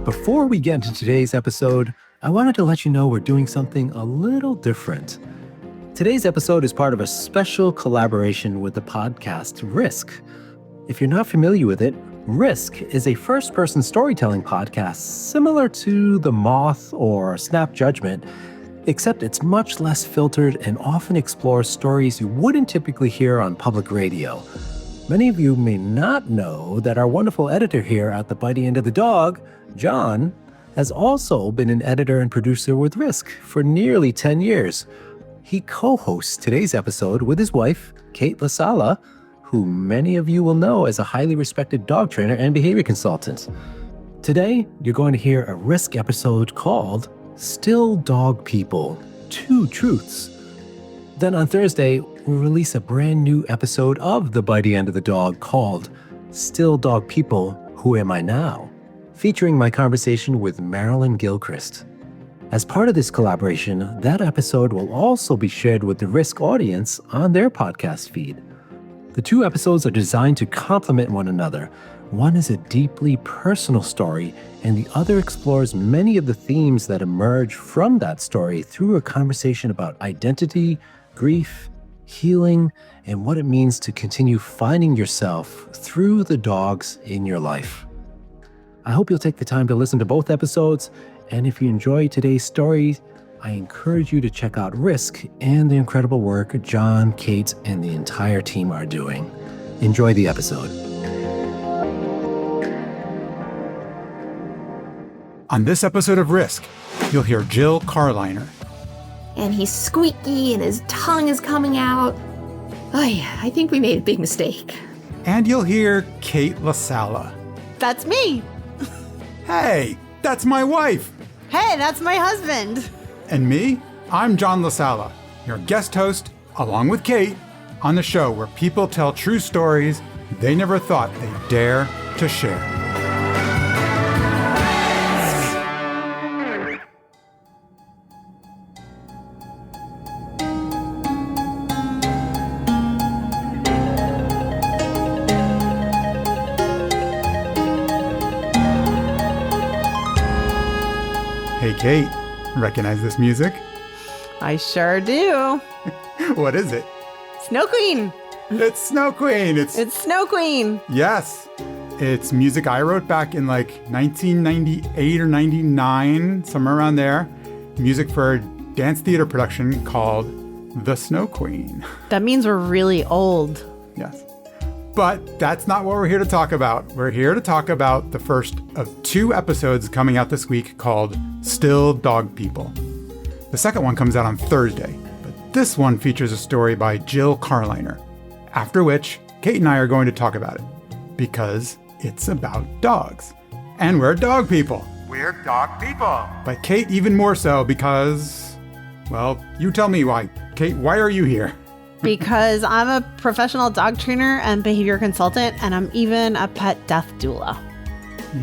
Before we get into today's episode, I wanted to let you know we're doing something a little different. Today's episode is part of a special collaboration with the podcast Risk. If you're not familiar with it, Risk is a first-person storytelling podcast similar to The Moth or Snap Judgment, except it's much less filtered and often explores stories you wouldn't typically hear on public radio. Many of you may not know that our wonderful editor here at the Bitey End of the Dog, John, has also been an editor and producer with Risk for nearly 10 years. He co-hosts today's episode with his wife, Kate LaSala, who many of you will know as a highly respected dog trainer and behavior consultant. Today, you're going to hear a Risk episode called Still Dog People, Two Truths. Then on Thursday, we'll release a brand new episode of The Bitey End of the Dog called Still Dog People, Who Am I Now?, featuring my conversation with Marilyn Gilchrist. As part of this collaboration, that episode will also be shared with the Risk audience on their podcast feed. The two episodes are designed to complement one another. One is a deeply personal story, and the other explores many of the themes that emerge from that story through a conversation about identity, grief, healing, and what it means to continue finding yourself through the dogs in your life. I hope you'll take the time to listen to both episodes, and if you enjoy today's story, I encourage you to check out Risk and the incredible work John, Kate, and the entire team are doing. Enjoy the episode. On this episode of Risk, you'll hear Jill Karliner. And he's squeaky and his tongue is coming out. Oh yeah, I think we made a big mistake. And you'll hear Kate LaSala. That's me. Hey, that's my wife. Hey, that's my husband. And me, I'm John LaSala, your guest host, along with Kate, on the show where people tell true stories they never thought they'd dare to share. Hey, Kate, recognize this music? I sure do. What is it? Snow Queen. It's Snow Queen. It's Snow Queen. Yes. It's music I wrote back in like 1998 or 99, somewhere around there. Music for a dance theater production called The Snow Queen. That means we're really old. Yes. But that's not what we're here to talk about. We're here to talk about the first of two episodes coming out this week called Still Dog People. The second one comes out on Thursday, but this one features a story by Jill Karliner, after which Kate and I are going to talk about it, because it's about dogs. And we're dog people. We're dog people. But Kate even more so because, well, you tell me why. Kate, why are you here? Because I'm a professional dog trainer and behavior consultant, and I'm even a pet death doula.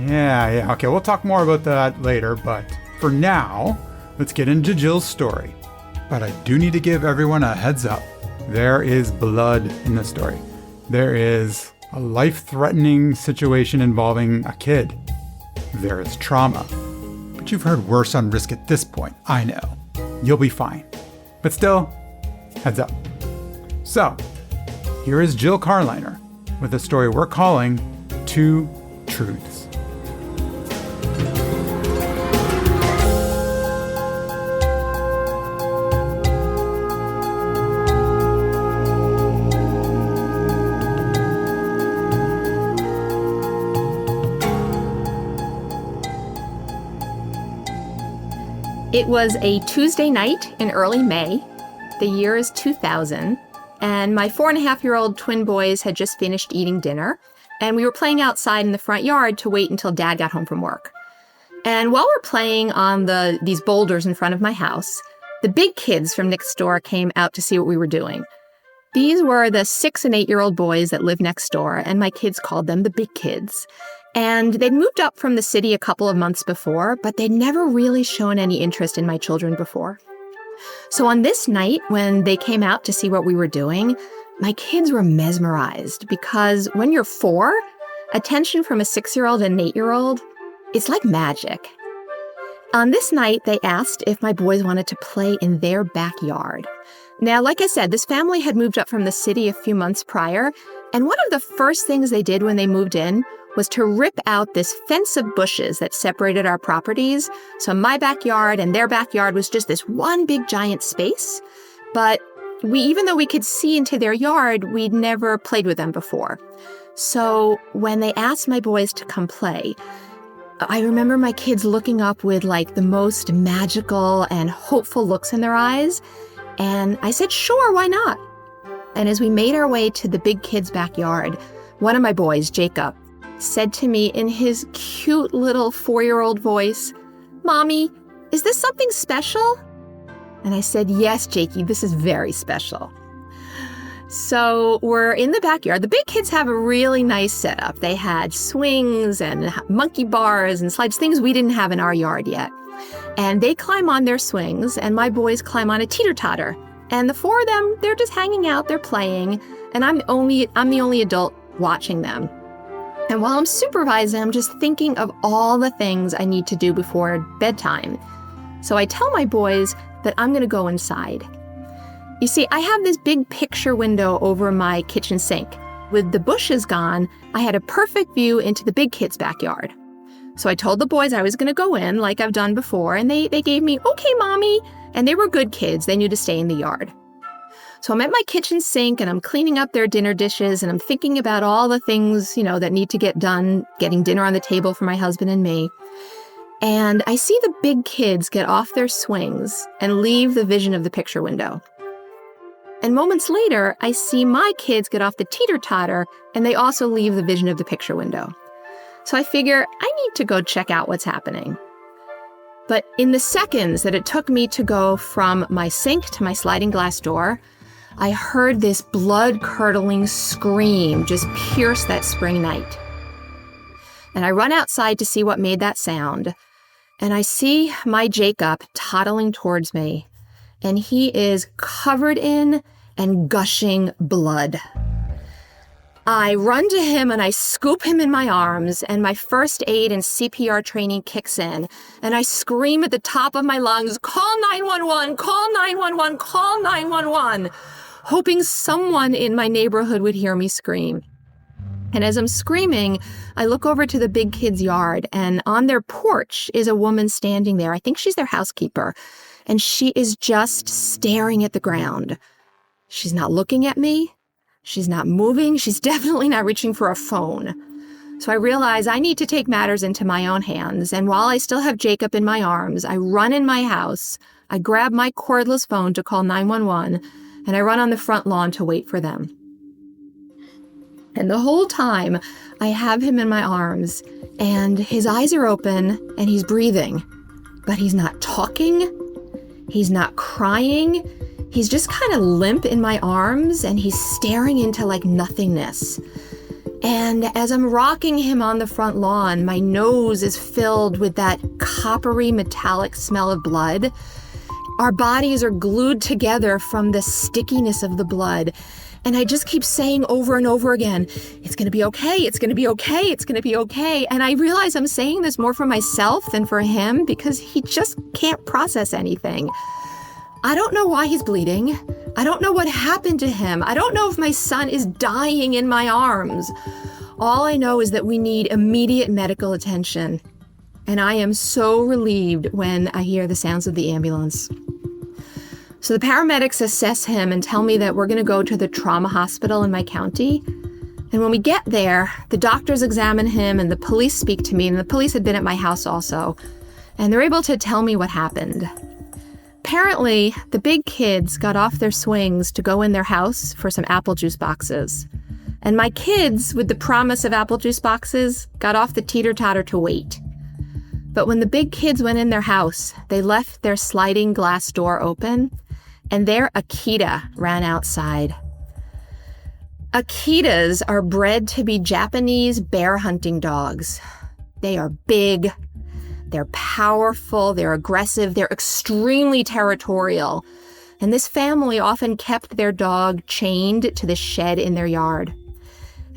Yeah. Okay, we'll talk more about that later, but for now, let's get into Jill's story. But I do need to give everyone a heads up. There is blood in the story. There is a life-threatening situation involving a kid. There is trauma. But you've heard worse on Risk at this point, I know. You'll be fine. But still, heads up. So, here is Jill Karliner with a story we're calling Two Truths. It was a Tuesday night in early May. The year is 2000, and my 4.5-year-old twin boys had just finished eating dinner, and we were playing outside in the front yard to wait until Dad got home from work. And while we're playing on these boulders in front of my house, the big kids from next door came out to see what we were doing. These were the 6 and 8-year-old boys that live next door, and my kids called them the big kids. And they'd moved up from the city a couple of months before, but they'd never really shown any interest in my children before. So on this night, when they came out to see what we were doing, my kids were mesmerized because when you're 4, attention from a 6-year-old and an 8-year-old, It's like magic. On this night, they asked if my boys wanted to play in their backyard. Now, like I said, this family had moved up from the city a few months prior, and one of the first things they did when they moved in was to rip out this fence of bushes that separated our properties. So my backyard and their backyard was just this one big giant space. But even though we could see into their yard, we'd never played with them before. So when they asked my boys to come play, I remember my kids looking up with like the most magical and hopeful looks in their eyes. And I said, sure, why not? And as we made our way to the big kids' backyard, one of my boys, Jacob, said to me in his cute little 4-year-old voice, Mommy, is this something special? And I said, yes, Jakey, this is very special. So we're in the backyard. The big kids have a really nice setup. They had swings and monkey bars and slides, things we didn't have in our yard yet. And they climb on their swings, and my boys climb on a teeter-totter. And the 4 of them, they're just hanging out, they're playing, and I'm the only adult watching them. And while I'm supervising, I'm just thinking of all the things I need to do before bedtime. So I tell my boys that I'm going to go inside. You see, I have this big picture window over my kitchen sink. With the bushes gone, I had a perfect view into the big kids' backyard. So I told the boys I was going to go in like I've done before, and they gave me, okay, Mommy. And they were good kids. They knew to stay in the yard. So I'm at my kitchen sink, and I'm cleaning up their dinner dishes, and I'm thinking about all the things, that need to get done, getting dinner on the table for my husband and me. And I see the big kids get off their swings and leave the vision of the picture window. And moments later, I see my kids get off the teeter-totter, and they also leave the vision of the picture window. So I figure I need to go check out what's happening. But in the seconds that it took me to go from my sink to my sliding glass door, I heard this blood-curdling scream just pierce that spring night. And I run outside to see what made that sound, and I see my Jacob toddling towards me, and he is covered in and gushing blood. I run to him and I scoop him in my arms, and my first aid and CPR training kicks in, and I scream at the top of my lungs, call 911, call 911, call 911, hoping someone in my neighborhood would hear me scream. And as I'm screaming, I look over to the big kids' yard, and on their porch is a woman standing there. I think she's their housekeeper, and she is just staring at the ground. She's not looking at me. She's not moving. She's definitely not reaching for a phone. So I realize I need to take matters into my own hands. And while I still have Jacob in my arms, I run in my house. I grab my cordless phone to call 911, and I run on the front lawn to wait for them. And the whole time, I have him in my arms, and his eyes are open, and he's breathing. But he's not talking. He's not crying. He's just kind of limp in my arms, and he's staring into like nothingness. And as I'm rocking him on the front lawn, my nose is filled with that coppery metallic smell of blood. Our bodies are glued together from the stickiness of the blood. And I just keep saying over and over again, it's going to be okay, it's going to be okay, it's going to be okay. And I realize I'm saying this more for myself than for him because he just can't process anything. I don't know why he's bleeding. I don't know what happened to him. I don't know if my son is dying in my arms. All I know is that we need immediate medical attention. And I am so relieved when I hear the sounds of the ambulance. So the paramedics assess him and tell me that we're going to go to the trauma hospital in my county. And when we get there, the doctors examine him and the police speak to me, and the police had been at my house also. And they're able to tell me what happened. Apparently, the big kids got off their swings to go in their house for some apple juice boxes. And my kids, with the promise of apple juice boxes, got off the teeter-totter to wait. But when the big kids went in their house, they left their sliding glass door open, and their Akita ran outside. Akitas are bred to be Japanese bear hunting dogs. They are big, they're powerful, they're aggressive, they're extremely territorial. And this family often kept their dog chained to the shed in their yard.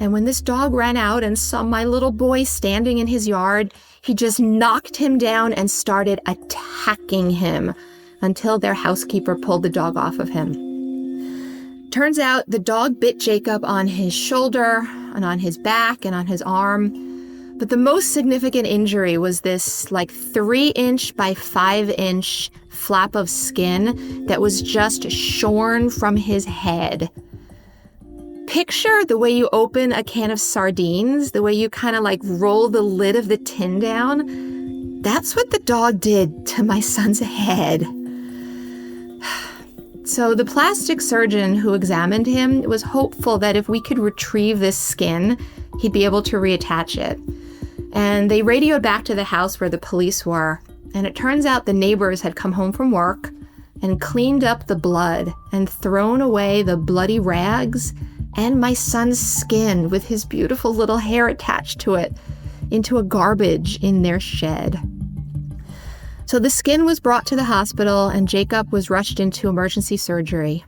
And when this dog ran out and saw my little boy standing in his yard, he just knocked him down and started attacking him until their housekeeper pulled the dog off of him. Turns out the dog bit Jacob on his shoulder and on his back and on his arm. But the most significant injury was this 3-inch by 5-inch flap of skin that was just shorn from his head. Picture the way you open a can of sardines, the way you kind of roll the lid of the tin down. That's what the dog did to my son's head. So the plastic surgeon who examined him was hopeful that if we could retrieve this skin, he'd be able to reattach it. And they radioed back to the house where the police were. And it turns out the neighbors had come home from work and cleaned up the blood and thrown away the bloody rags and my son's skin with his beautiful little hair attached to it into a garbage in their shed. So the skin was brought to the hospital and Jacob was rushed into emergency surgery.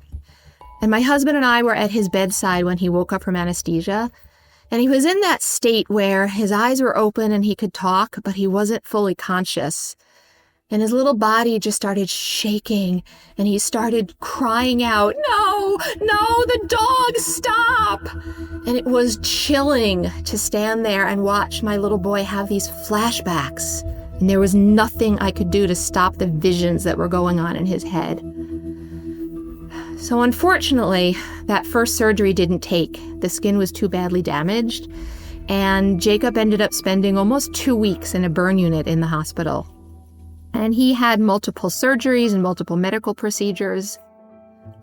And my husband and I were at his bedside when he woke up from anesthesia. And he was in that state where his eyes were open and he could talk, but he wasn't fully conscious. And his little body just started shaking and he started crying out, "No, the dog, stop!" And it was chilling to stand there and watch my little boy have these flashbacks. And there was nothing I could do to stop the visions that were going on in his head. So unfortunately, that first surgery didn't take. The skin was too badly damaged, and Jacob ended up spending almost 2 weeks in a burn unit in the hospital. And he had multiple surgeries and multiple medical procedures.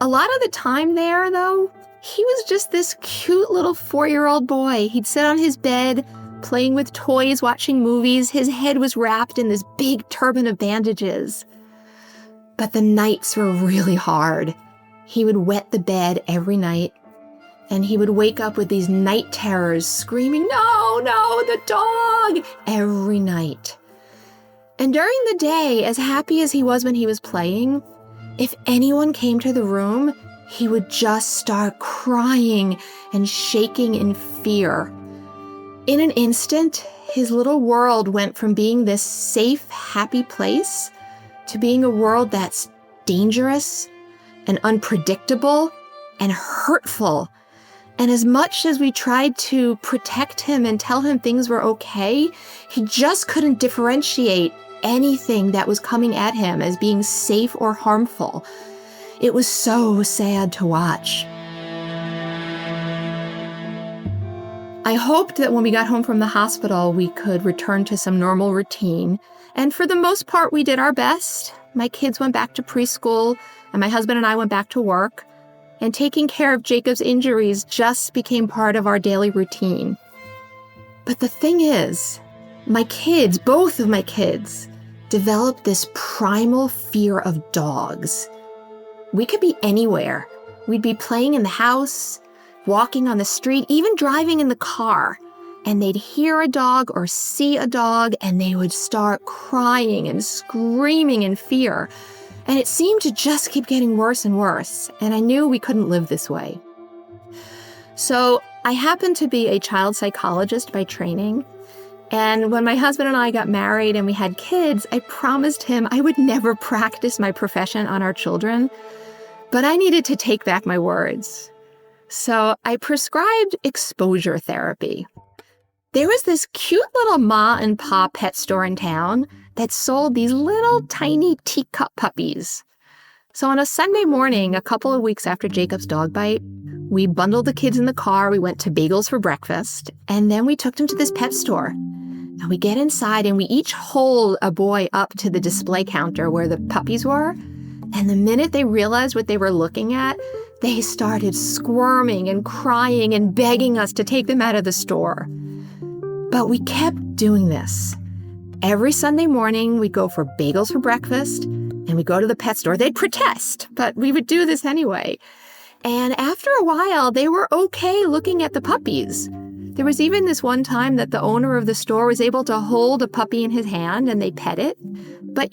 A lot of the time there, though, he was just this cute little 4-year-old boy. He'd sit on his bed, playing with toys, watching movies. His head was wrapped in this big turban of bandages. But the nights were really hard. He would wet the bed every night, and he would wake up with these night terrors, screaming, "No, the dog!" every night. And during the day, as happy as he was when he was playing, if anyone came to the room, he would just start crying and shaking in fear. In an instant, his little world went from being this safe, happy place to being a world that's dangerous and unpredictable and hurtful. And as much as we tried to protect him and tell him things were okay, he just couldn't differentiate anything that was coming at him as being safe or harmful. It was so sad to watch. I hoped that when we got home from the hospital, we could return to some normal routine. And for the most part, we did our best. My kids went back to preschool, and my husband and I went back to work. And taking care of Jacob's injuries just became part of our daily routine. But the thing is, my kids, both of my kids, developed this primal fear of dogs. We could be anywhere. We'd be playing in the house, walking on the street, even driving in the car, and they'd hear a dog or see a dog, and they would start crying and screaming in fear. And it seemed to just keep getting worse and worse, and I knew we couldn't live this way. So I happened to be a child psychologist by training, and when my husband and I got married and we had kids, I promised him I would never practice my profession on our children, but I needed to take back my words. So I prescribed exposure therapy. There was this cute little ma and pa pet store in town that sold these little tiny teacup puppies. So on a Sunday morning, a couple of weeks after Jacob's dog bite, we bundled the kids in the car, we went to Bagels for breakfast, and then we took them to this pet store. And we get inside and we each hold a boy up to the display counter where the puppies were. And the minute they realized what they were looking at, they started squirming and crying and begging us to take them out of the store. But we kept doing this. Every Sunday morning, we'd go for bagels for breakfast, and we'd go to the pet store. They'd protest, but we would do this anyway. And after a while, they were okay looking at the puppies. There was even this one time that the owner of the store was able to hold a puppy in his hand, and they pet it. But,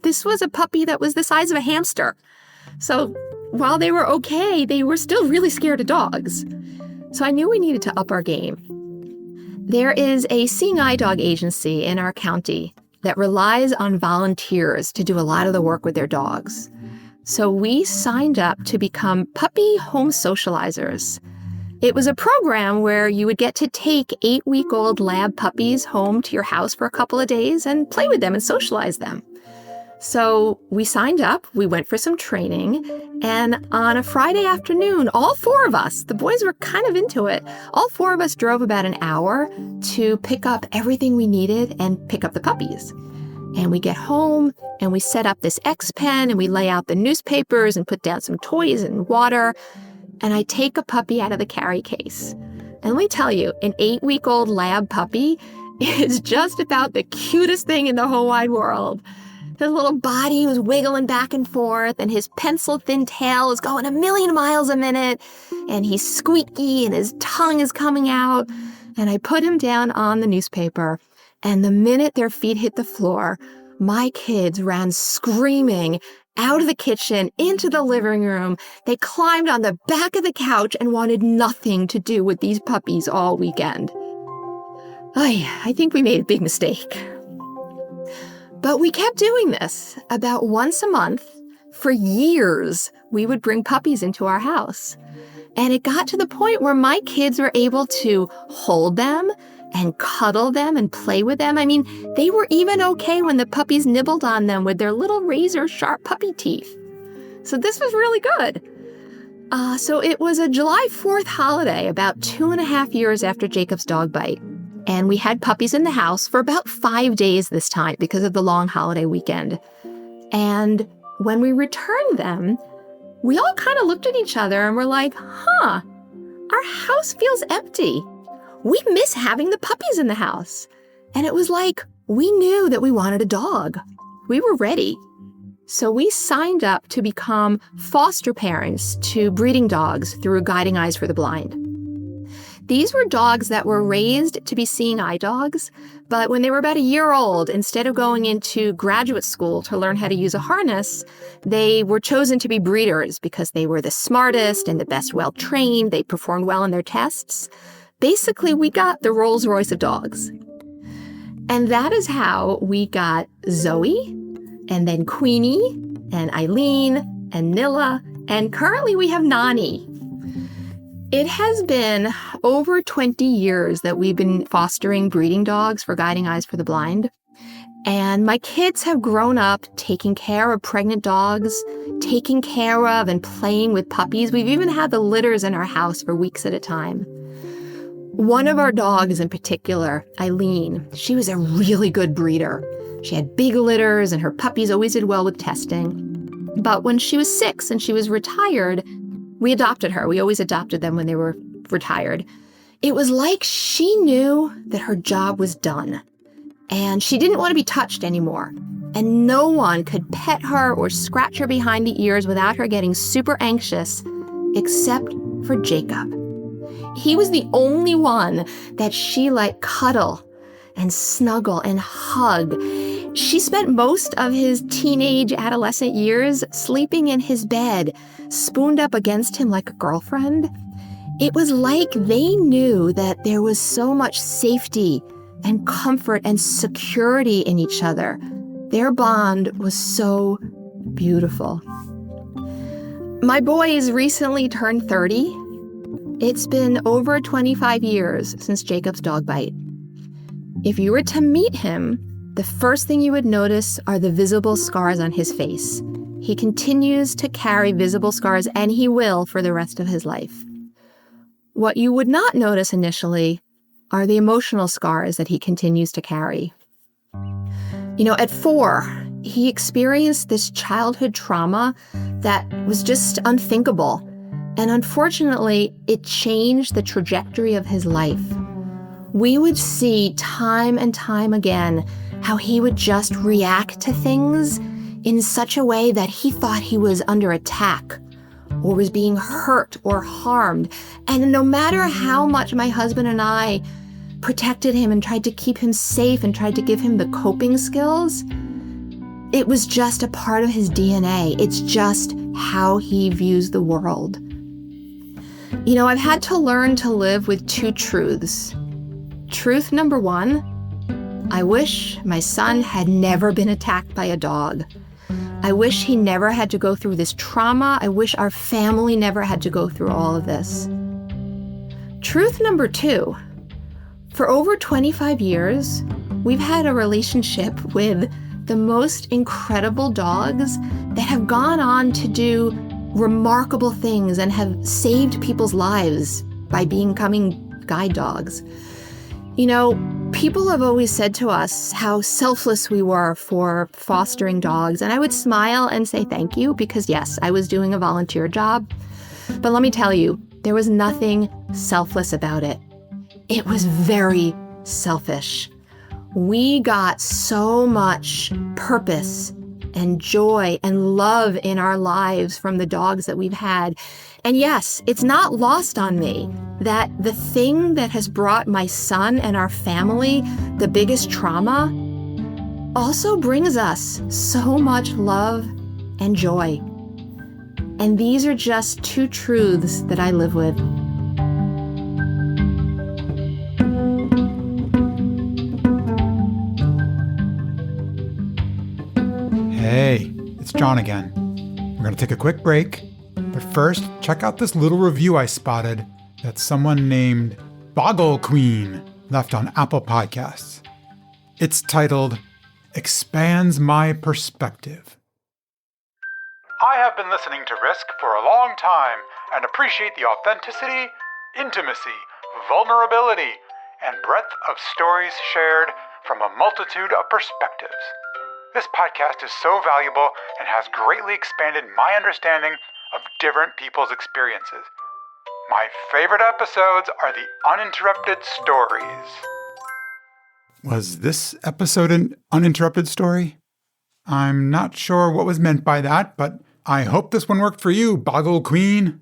this was a puppy that was the size of a hamster. So while they were okay, they were still really scared of dogs. So I knew we needed to up our game. There is a seeing eye dog agency in our county that relies on volunteers to do a lot of the work with their dogs. So we signed up to become puppy home socializers. It was a program where you would get to take 8-week-old lab puppies home to your house for a couple of days and play with them and socialize them. So we signed up, we went for some training, and on a Friday afternoon, all 4 of us, the boys were kind of into it, all 4 of us drove about an hour to pick up everything we needed and pick up the puppies. And we get home and we set up this X-pen and we lay out the newspapers and put down some toys and water. And I take a puppy out of the carry case. And let me tell you, an 8-week-old lab puppy is just about the cutest thing in the whole wide world. His little body was wiggling back and forth, and his pencil-thin tail is going 1,000,000 miles a minute, and he's squeaky, and his tongue is coming out. And I put him down on the newspaper, and the minute their feet hit the floor, my kids ran screaming out of the kitchen into the living room. They climbed on the back of the couch and wanted nothing to do with these puppies all weekend. I think we made a big mistake. But we kept doing this. About once a month, for years, we would bring puppies into our house. And it got to the point where my kids were able to hold them and cuddle them and play with them. I mean, they were even okay when the puppies nibbled on them with their little razor-sharp puppy teeth. So this was really good. So it was a July 4th holiday, about 2.5 years after Jacob's dog bite. And we had puppies in the house for about 5 days this time because of the long holiday weekend. And when we returned them, we all kind of looked at each other and were like, our house feels empty. We miss having the puppies in the house. And it was like, we knew that we wanted a dog. We were ready. So we signed up to become foster parents to breeding dogs through Guiding Eyes for the Blind. These were dogs that were raised to be seeing eye dogs, but when they were about a year old, instead of going into graduate school to learn how to use a harness, they were chosen to be breeders because they were the smartest and the best well-trained. They performed well in their tests. Basically, we got the Rolls-Royce of dogs. And that is how we got Zoe, and then Queenie, and Eileen, and Nilla, and currently we have Nani. It has been over 20 years that we've been fostering breeding dogs for Guiding Eyes for the Blind. And my kids have grown up taking care of pregnant dogs, taking care of and playing with puppies. We've even had the litters in our house for weeks at a time. One of our dogs in particular, Eileen, she was a really good breeder. She had big litters and her puppies always did well with testing. But when she was 6 and she was retired, we adopted her. We always adopted them when they were retired. It was like she knew that her job was done, and she didn't want to be touched anymore. And no one could pet her or scratch her behind the ears without her getting super anxious, except for Jacob. He was the only one that she let cuddle and snuggle and hug. She spent most of his teenage adolescent years sleeping in his bed, spooned up against him like a girlfriend. It was like they knew that there was so much safety and comfort and security in each other. Their bond was so beautiful. My boys recently turned 30. It's been over 25 years since Jacob's dog bite. If you were to meet him, the first thing you would notice are the visible scars on his face. He continues to carry visible scars, and he will for the rest of his life. What you would not notice initially are the emotional scars that he continues to carry. At 4, he experienced this childhood trauma that was just unthinkable. And unfortunately, it changed the trajectory of his life. We would see time and time again how he would just react to things in such a way that he thought he was under attack or was being hurt or harmed. And no matter how much my husband and I protected him and tried to keep him safe and tried to give him the coping skills, it was just a part of his DNA. It's just how he views the world. I've had to learn to live with two truths. Truth number one, I wish my son had never been attacked by a dog. I wish he never had to go through this trauma. I wish our family never had to go through all of this. Truth number two, for over 25 years, we've had a relationship with the most incredible dogs that have gone on to do remarkable things and have saved people's lives by becoming guide dogs. People have always said to us how selfless we were for fostering dogs, and I would smile and say thank you because, yes, I was doing a volunteer job. But let me tell you, there was nothing selfless about it. It was very selfish. We got so much purpose and joy and love in our lives from the dogs that we've had. And yes, it's not lost on me that the thing that has brought my son and our family the biggest trauma also brings us so much love and joy. And these are just two truths that I live with. Hey, it's John again. We're going to take a quick break, but first, check out this little review I spotted that someone named Boggle Queen left on Apple Podcasts. It's titled, Expands My Perspective. I have been listening to Risk for a long time and appreciate the authenticity, intimacy, vulnerability, and breadth of stories shared from a multitude of perspectives. This podcast is so valuable and has greatly expanded my understanding of different people's experiences. My favorite episodes are the uninterrupted stories. Was this episode an uninterrupted story? I'm not sure what was meant by that, but I hope this one worked for you, Boggle Queen.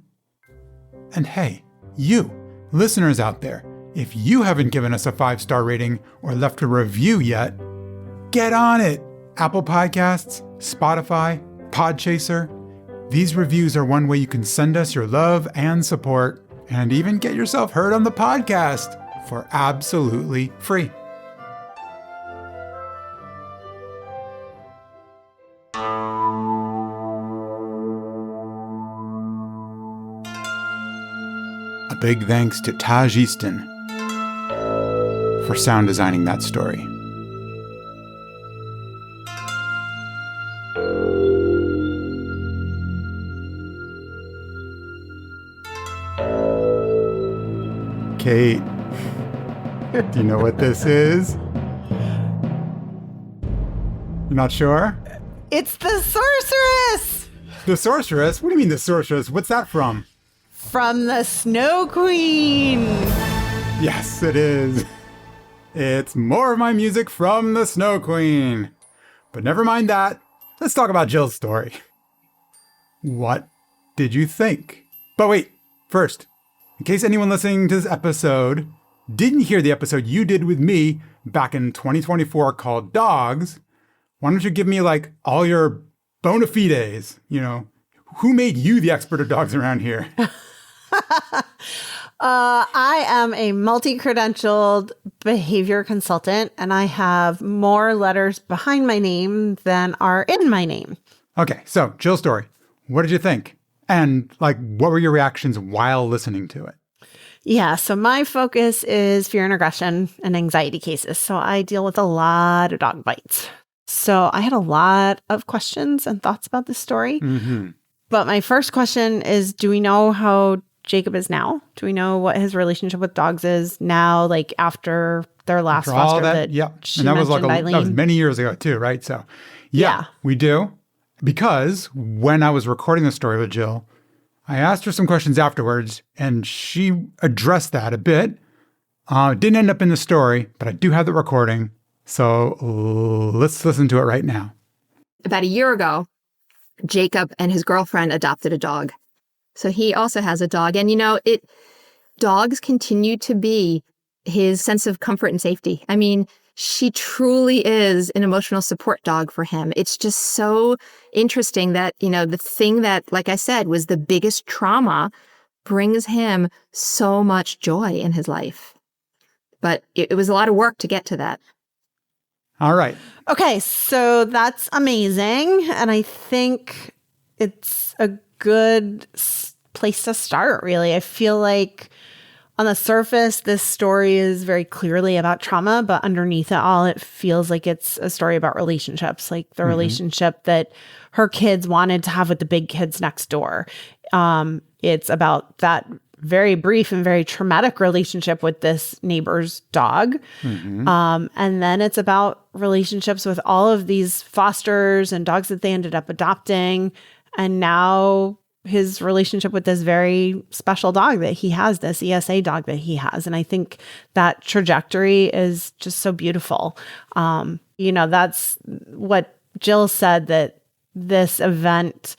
And hey, you, listeners out there, if you haven't given us a 5-star rating or left a review yet, get on it. Apple Podcasts, Spotify, Podchaser. These reviews are one way you can send us your love and support and even get yourself heard on the podcast for absolutely free. A big thanks to Taj Easton for sound designing that story. Kate, do you know what this is? You're not sure? It's the sorceress! The sorceress? What do you mean the sorceress? What's that from? From the Snow Queen! Yes, it is. It's more of my music from the Snow Queen. But never mind that. Let's talk about Jill's story. What did you think? But wait, first, in case anyone listening to this episode didn't hear the episode you did with me back in 2024 called Dogs, why don't you give me all your bona fides? Who made you the expert of dogs around here? I am a multi-credentialed behavior consultant, and I have more letters behind my name than are in my name. Okay, so Jill's story. What did you think? And what were your reactions while listening to it? Yeah, so my focus is fear and aggression and anxiety cases. So I deal with a lot of dog bites. So I had a lot of questions and thoughts about this story. Mm-hmm. But my first question is, do we know how Jacob is now? Do we know what his relationship with dogs is now, after their last foster that she and that was mentioned, that was many years ago too, right? So yeah, we do. Because when I was recording the story with Jill, I asked her some questions afterwards, and she addressed that a bit. It didn't end up in the story, but I do have the recording. So let's listen to it right now. About a year ago, Jacob and his girlfriend adopted a dog. So he also has a dog. And, dogs continue to be his sense of comfort and safety. I mean, she truly is an emotional support dog for him. It's just so interesting that, the thing that, like I said, was the biggest trauma brings him so much joy in his life. But it was a lot of work to get to that. All right. Okay, so that's amazing. And I think it's a good place to start, really. I feel like on the surface, this story is very clearly about trauma, but underneath it all, it feels like it's a story about relationships, like the relationship that her kids wanted to have with the big kids next door. It's about that very brief and very traumatic relationship with this neighbor's dog. And then it's about relationships with all of these fosters and dogs that they ended up adopting. And now his relationship with this very special dog that he has, this ESA dog that he has. And I think that trajectory is just so beautiful. That's what Jill said, that this event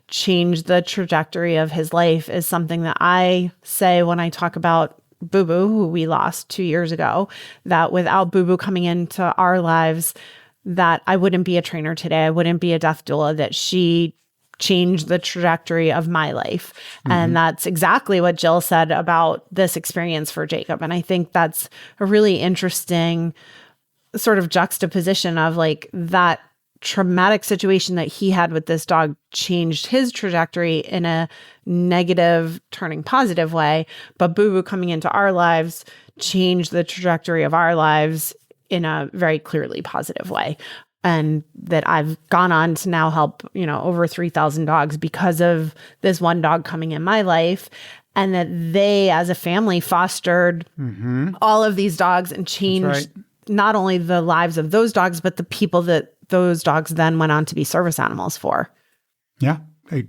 changed the trajectory of his life, is something that I say when I talk about Boo Boo, who we lost 2 years ago, that without Boo Boo coming into our lives, that I wouldn't be a trainer today. I wouldn't be a death doula, that she changed the trajectory of my life. And that's exactly what Jill said about this experience for Jacob. And I think that's a really interesting sort of juxtaposition of like that traumatic situation that he had with this dog changed his trajectory in a negative turning positive way, but Boo Boo coming into our lives changed the trajectory of our lives in a very clearly positive way. And that I've gone on to now help, over 3,000 dogs because of this one dog coming in my life. And that they, as a family, fostered all of these dogs and changed not only the lives of those dogs, but the people that those dogs then went on to be service animals for. Yeah. A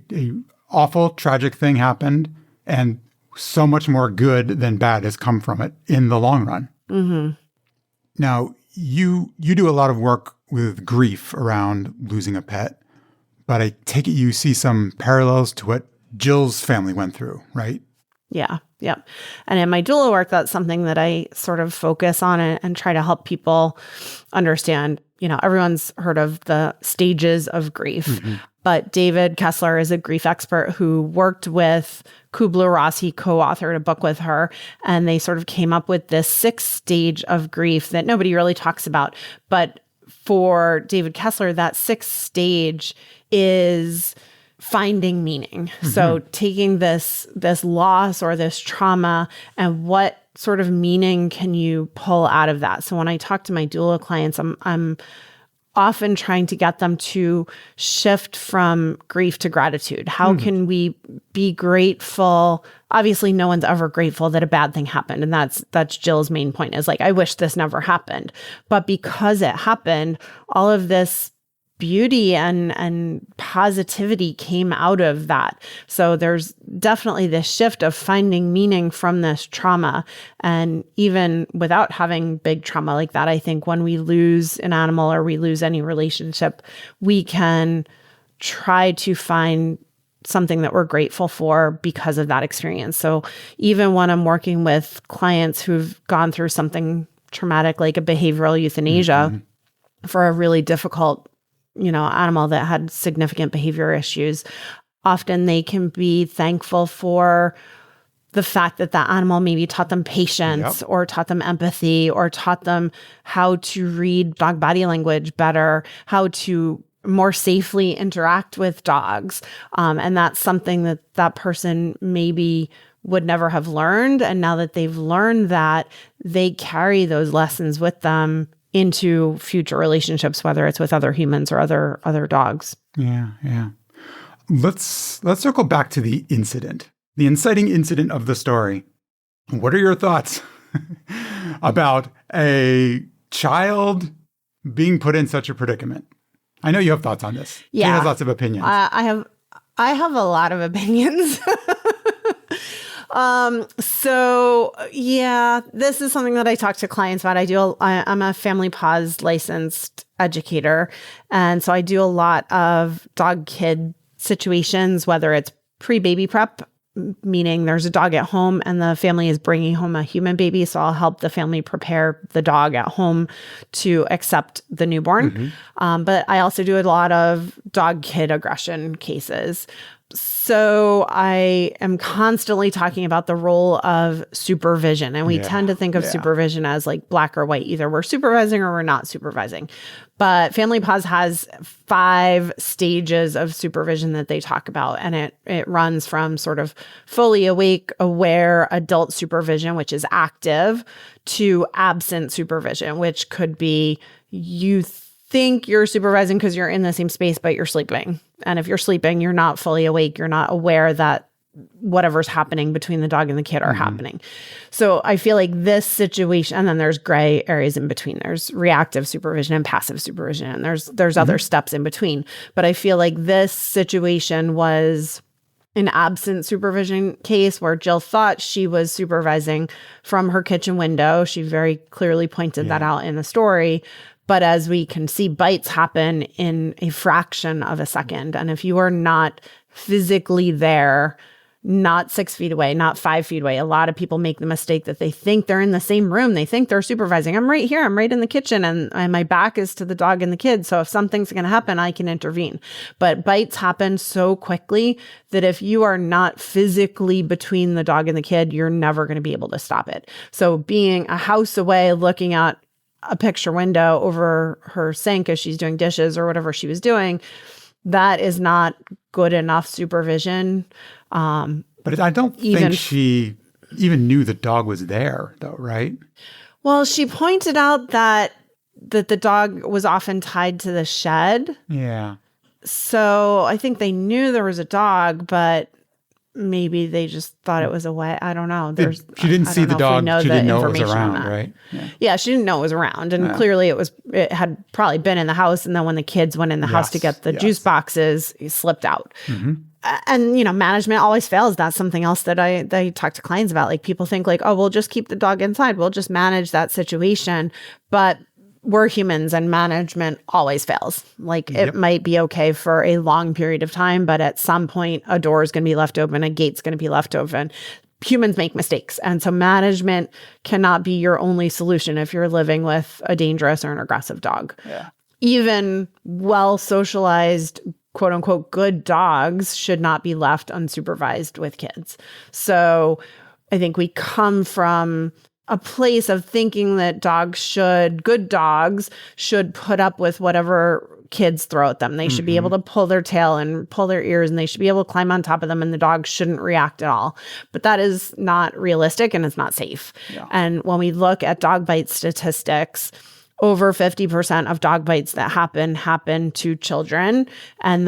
awful, tragic thing happened, and so much more good than bad has come from it in the long run. Now, you do a lot of work with grief around losing a pet, but I take it you see some parallels to what Jill's family went through, right? Yeah. Yep. And in my doula work, that's something that I sort of focus on and try to help people understand. Everyone's heard of the stages of grief, but David Kessler is a grief expert who worked with Kubler-Ross. He co-authored a book with her, and they sort of came up with this 6th stage of grief that nobody really talks about. But for David Kessler, that 6th stage is finding meaning. So taking this loss or this trauma, and what sort of meaning can you pull out of that? So when I talk to my doula clients, I'm often trying to get them to shift from grief to gratitude. How can we be grateful? Obviously, no one's ever grateful that a bad thing happened. And that's Jill's main point, is like, I wish this never happened. But because it happened, all of this beauty and positivity came out of that. So there's definitely this shift of finding meaning from this trauma. And even without having big trauma like that, I think when we lose an animal or we lose any relationship, we can try to find something that we're grateful for because of that experience. So even when I'm working with clients who've gone through something traumatic like a behavioral euthanasia for a really difficult animal that had significant behavior issues, often they can be thankful for the fact that that animal maybe taught them patience or taught them empathy or taught them how to read dog body language better, how to more safely interact with dogs. And that's something that person maybe would never have learned. And now that they've learned that, they carry those lessons with them into future relationships, whether it's with other humans or other dogs. Yeah. Let's circle back to the incident, the inciting incident of the story. What are your thoughts about a child being put in such a predicament? I know you have thoughts on this. Yeah. Kate has lots of opinions. I have a lot of opinions. So yeah, this is something that I talk to clients about. I'm a Family Paws licensed educator. And so I do a lot of dog kid situations, whether it's pre-baby prep, meaning there's a dog at home and the family is bringing home a human baby. So I'll help the family prepare the dog at home to accept the newborn. But I also do a lot of dog kid aggression cases. So I am constantly talking about the role of supervision. And we tend to think of supervision as like black or white. Either we're supervising or we're not supervising. But Family Paws has 5 stages of supervision that they talk about. And it runs from sort of fully awake, aware adult supervision, which is active, to absent supervision, which could be you think you're supervising because you're in the same space, but you're sleeping. And if you're sleeping, you're not fully awake. You're not aware that whatever's happening between the dog and the kid are happening. So I feel like this situation, and then there's gray areas in between. There's reactive supervision and passive supervision, and there's other steps in between. But I feel like this situation was an absent supervision case where Jill thought she was supervising from her kitchen window. She very clearly pointed that out in the story. But as we can see, bites happen in a fraction of a second. And if you are not physically there, not 6 feet away, not 5 feet away, a lot of people make the mistake that they think they're in the same room. They think they're supervising. I'm right here. I'm right in the kitchen. And my back is to the dog and the kid. So if something's going to happen, I can intervene. But bites happen so quickly that if you are not physically between the dog and the kid, you're never going to be able to stop it. So being a house away, looking at a picture window over her sink as she's doing dishes or whatever she was doing, that is not good enough supervision. But I don't think she even knew the dog was there, though, right? Well, she pointed out that the dog was often tied to the shed. Yeah. So I think they knew there was a dog, but maybe they just thought it was away. I don't know. She didn't see the dog. She didn't know it was around, right? Yeah, she didn't know it was around. And clearly it had probably been in the house. And then when the kids went in the house to get the juice boxes, he slipped out. And, management always fails. That's something else that I talk to clients about. Like people think like, oh, we'll just keep the dog inside. We'll just manage that situation. But we're humans and management always fails. Like it might be okay for a long period of time, but at some point a door is going to be left open, a gate's going to be left open. Humans make mistakes. And so management cannot be your only solution if you're living with a dangerous or an aggressive dog. Yeah. Even well-socialized, quote unquote, good dogs should not be left unsupervised with kids. So I think we come from a place of thinking that good dogs should put up with whatever kids throw at them. They should be able to pull their tail and pull their ears, and they should be able to climb on top of them, and the dog shouldn't react at all. But that is not realistic and it's not safe. Yeah. And when we look at dog bite statistics, over 50% of dog bites that happen to children, and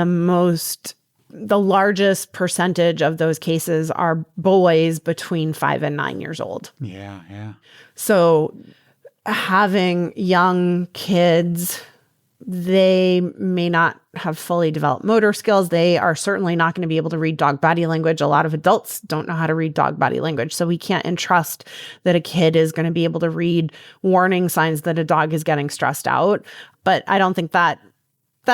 the largest percentage of those cases are boys between 5 and 9 years old. Yeah. So having young kids, they may not have fully developed motor skills. They are certainly not going to be able to read dog body language. A lot of adults don't know how to read dog body language. So we can't entrust that a kid is going to be able to read warning signs that a dog is getting stressed out. But I don't think that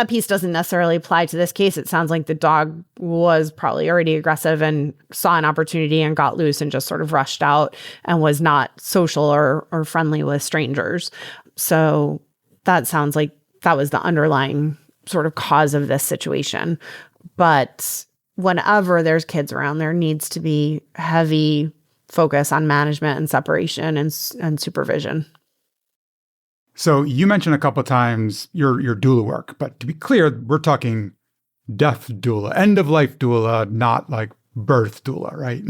piece doesn't necessarily apply to this case. It sounds like the dog was probably already aggressive and saw an opportunity and got loose and just sort of rushed out and was not social or friendly with strangers. So that sounds like that was the underlying sort of cause of this situation. But whenever there's kids around, there needs to be heavy focus on management and separation and supervision. So you mentioned a couple of times your doula work, but to be clear, we're talking death doula, end of life doula, not like birth doula, right?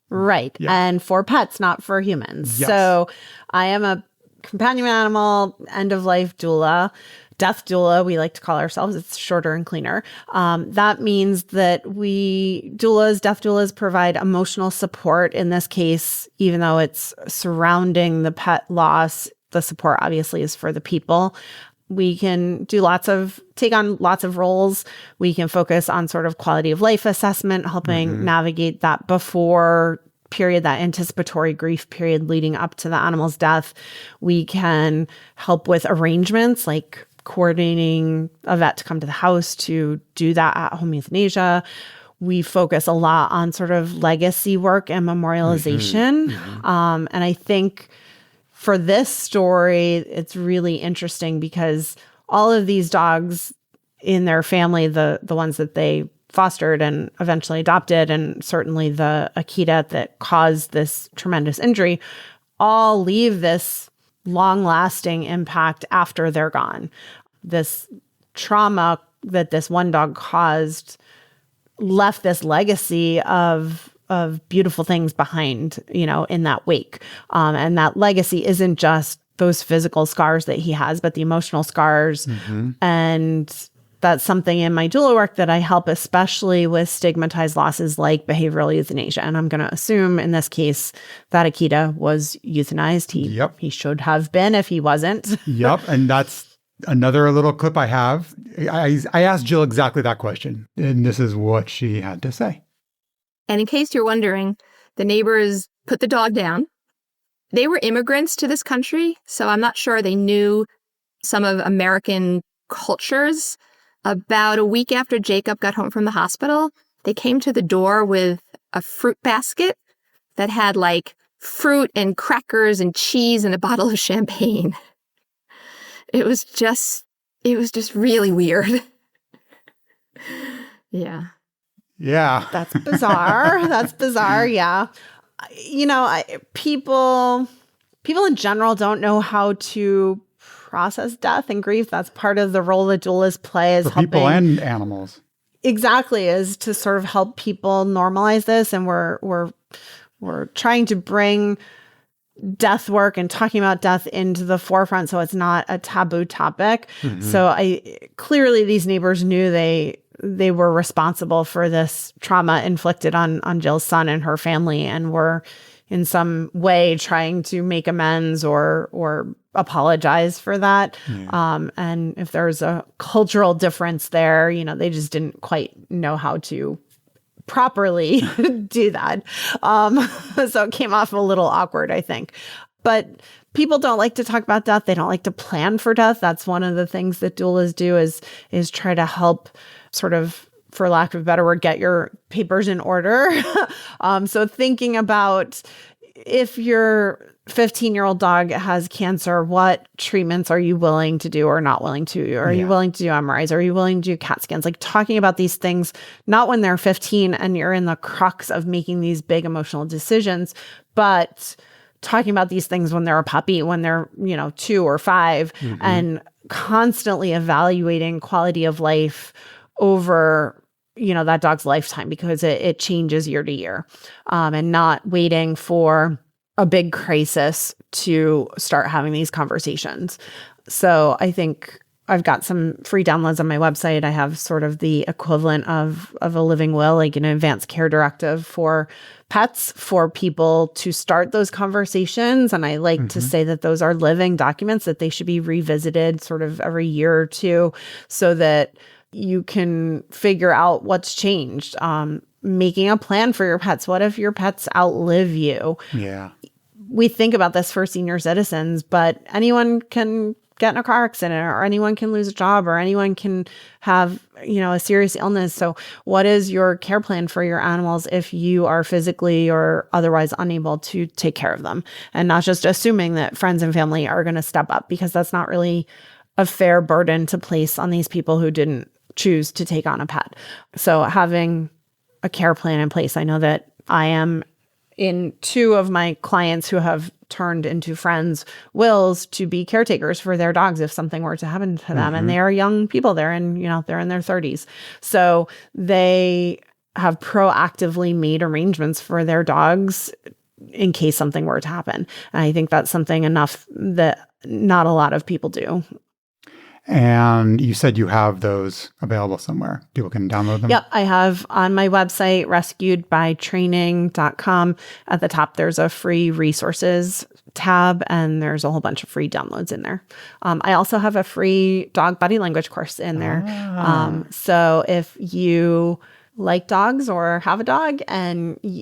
Right. Yeah. And for pets, not for humans. Yes. So I am a companion animal, end of life doula, death doula, we like to call ourselves. It's shorter and cleaner. That means that death doulas provide emotional support in this case, even though it's surrounding the pet loss. The support obviously is for the people. We can take on lots of roles. We can focus on sort of quality of life assessment, helping navigate that before period, that anticipatory grief period leading up to the animal's death. We can help with arrangements like coordinating a vet to come to the house to do that at-home euthanasia. We focus a lot on sort of legacy work and memorialization. And I think for this story, it's really interesting because all of these dogs in their family, the ones that they fostered and eventually adopted, and certainly the Akita that caused this tremendous injury, all leave this long-lasting impact after they're gone. This trauma that this one dog caused left this legacy of beautiful things behind, in that wake. And that legacy isn't just those physical scars that he has, but the emotional scars. And that's something in my doula work that I help, especially with stigmatized losses like behavioral euthanasia. And I'm going to assume in this case that Akita was euthanized. He should have been if he wasn't. Yep. And that's another little clip I have. I asked Jill exactly that question, and this is what she had to say. And in case you're wondering, the neighbors put the dog down. They were immigrants to this country, so I'm not sure they knew some of American cultures. About a week after Jacob got home from the hospital, they came to the door with a fruit basket that had like fruit and crackers and cheese and a bottle of champagne. It was just really weird. Yeah. Yeah. That's bizarre. That's bizarre. Yeah. People in general don't know how to process death and grief. That's part of the role that doulas play, is for people and animals. Exactly, is to sort of help people normalize this. And we're trying to bring death work and talking about death into the forefront, so it's not a taboo topic. So clearly these neighbors knew they were responsible for this trauma inflicted on Jill's son and her family, and were in some way trying to make amends or apologize for that. And if there's a cultural difference there, they just didn't quite know how to properly do that. So it came off a little awkward, I think. But people don't like to talk about death. They don't like to plan for death. That's one of the things that doulas do is try to help sort of, for lack of a better word, get your papers in order. So thinking about, if your 15-year-old dog has cancer, what treatments are you willing to do or not willing to? Are you willing to do MRIs? Are you willing to do CAT scans? Like talking about these things, not when they're 15 and you're in the crux of making these big emotional decisions, but talking about these things when they're a puppy, when they're, 2 or 5, and constantly evaluating quality of life over that dog's lifetime, because it changes year to year, and not waiting for a big crisis to start having these conversations. So I think I've got some free downloads on my website. I have sort of the equivalent of a living will, like an advanced care directive for pets, for people to start those conversations. And I like to say that those are living documents, that they should be revisited sort of every year or two, so that you can figure out what's changed. Making a plan for your pets. What if your pets outlive you? Yeah. We think about this for senior citizens, but anyone can get in a car accident, or anyone can lose a job, or anyone can have, a serious illness. So what is your care plan for your animals if you are physically or otherwise unable to take care of them? And not just assuming that friends and family are going to step up, because that's not really a fair burden to place on these people who didn't choose to take on a pet. So having a care plan in place. I know that I am in 2 of my clients who have turned into friends' wills to be caretakers for their dogs if something were to happen to them. And they are young people. They're in their 30s. So they have proactively made arrangements for their dogs in case something were to happen. And I think that's something enough that not a lot of people do. And you said you have those available somewhere. People can download them? Yep. I have on my website, rescuedbytraining.com. At the top, there's a free resources tab, and there's a whole bunch of free downloads in there. I also have a free dog body language course in there. So if you like dogs or have a dog,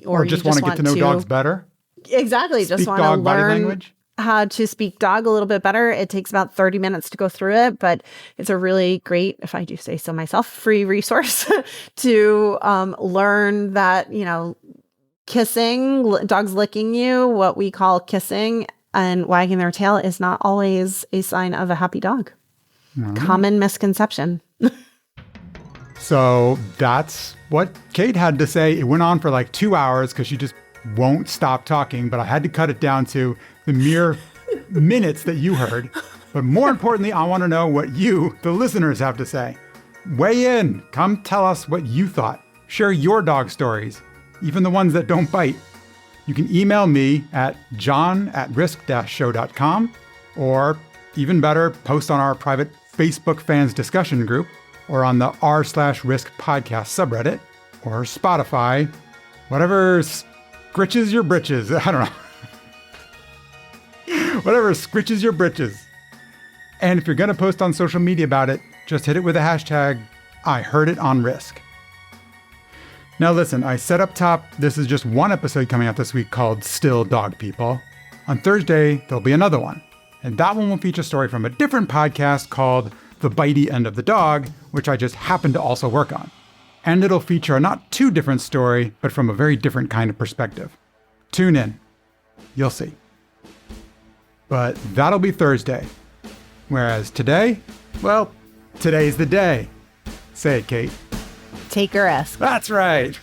or just want to get to know dogs better. Exactly. Just want to learn how to speak dog a little bit better. It takes about 30 minutes to go through it, but it's a really great, if I do say so myself, free resource to learn that, kissing, dogs licking you, what we call kissing and wagging their tail, is not always a sign of a happy dog. Common misconception. So that's what Kate had to say. It went on for like 2 hours because she just won't stop talking, but I had to cut it down to the mere minutes that you heard. But more importantly, I want to know what you, the listeners, have to say. Weigh in. Come tell us what you thought. Share your dog stories, even the ones that don't bite. You can email me at john@risk-show.com, or even better, post on our private Facebook fans discussion group, or on the r/risk podcast subreddit, or Spotify, whatever scritches your britches. I don't know. Whatever scritches your britches. And if you're going to post on social media about it, just hit it with the hashtag #IHeardItOnRisk. Now listen, I said up top, this is just one episode coming out this week called Still Dog People. On Thursday, there'll be another one. And that one will feature a story from a different podcast called The Bitey End of the Dog, which I just happened to also work on. And it'll feature a not too different story, but from a very different kind of perspective. Tune in. You'll see. But that'll be Thursday. Whereas today, well, today's the day. Say it, Kate. Take a risk. That's right.